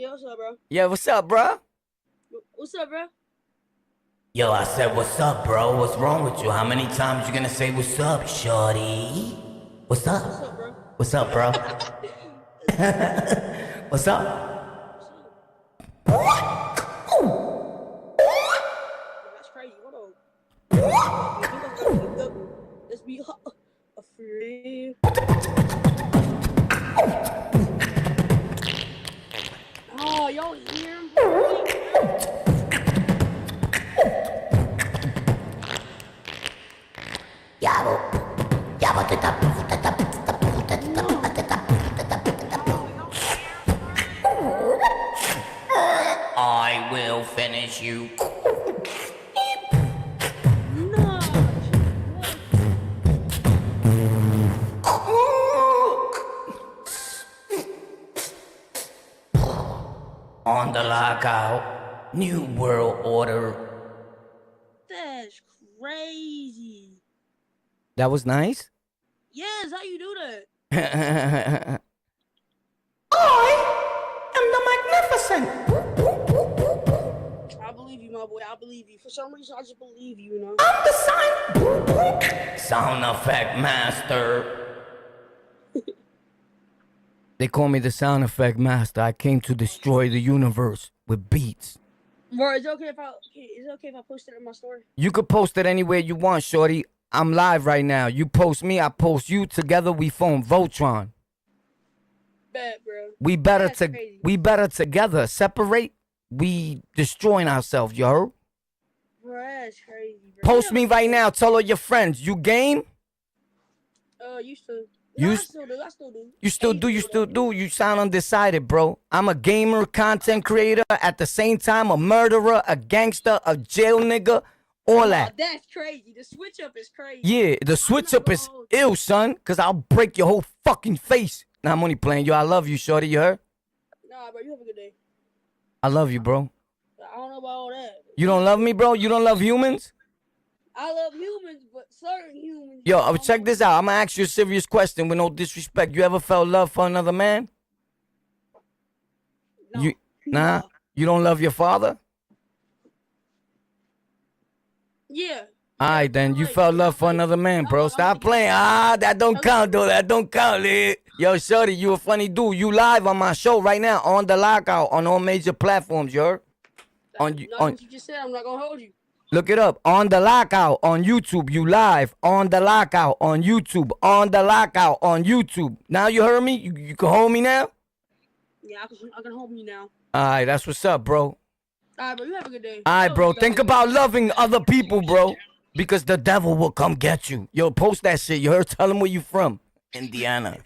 Yeah, what's up, bro? Yeah, what's up, bro? What's up, bro? Yo, I said, what's up, bro? What's wrong with you? How many times you gonna say what's up, shorty? What's up? What's up, bro? What's up, bro? What's up? That's crazy. Hold on. Let's be a free. Oh, y'all hear him? I will finish you. No. On the lockout, New World Order. That's crazy. That was nice. Yes, how you do that? I am the magnificent. I believe you, my boy. I believe you. For some reason, I just believe you, you know? I'm the sound effect master. They call me the sound effect master. I came to destroy the universe with beats. Bro, is it okay if I post it in my story? You could post it anywhere you want, shorty. I'm live right now. You post me, I post you. Together we form Voltron. Bad, bro. We better That's crazy. we better together. Separate, we destroying ourselves, you heard? Bro, that's crazy, bro. Post me right now. Tell all your friends. You game? Used to. You No, I s- still do. I still do. You still do, you still do. You sound undecided, bro. I'm a gamer, content creator, at the same time a murderer, a gangster, a jail nigga, all that. Oh, that's crazy. The switch up is crazy. Yeah, the switch up is ill, son, because I'll break your whole fucking face. Nah, I'm only playing you. I love you, shorty, you heard? Nah, bro, you have a good day. I love you, bro. I don't know about all that. You don't love me, bro? You don't love humans? I love humans, but certain humans. Yo, check this out. I'm gonna ask you a serious question with no disrespect. You ever felt love for another man? No. Nah? You don't love your father? Yeah. Alright, then you felt love for another man, bro. Stop playing. That don't count, though. That don't count, lid. Yo, shorty, you a funny dude. You live on my show right now on the lockout on all major platforms, you heard? What you just said, I'm not gonna hold you. Look it up. On the lockout on YouTube. You live on the lockout on YouTube. On the lockout on YouTube. Now you heard me? You can hold me now? Yeah, I can hold you now. Alright, that's what's up, bro. Alright, bro, you have a good day. Alright, bro. Think about loving other people, bro. Because the devil will come get you. Yo, post that shit. You heard? Tell him where you from. Indiana.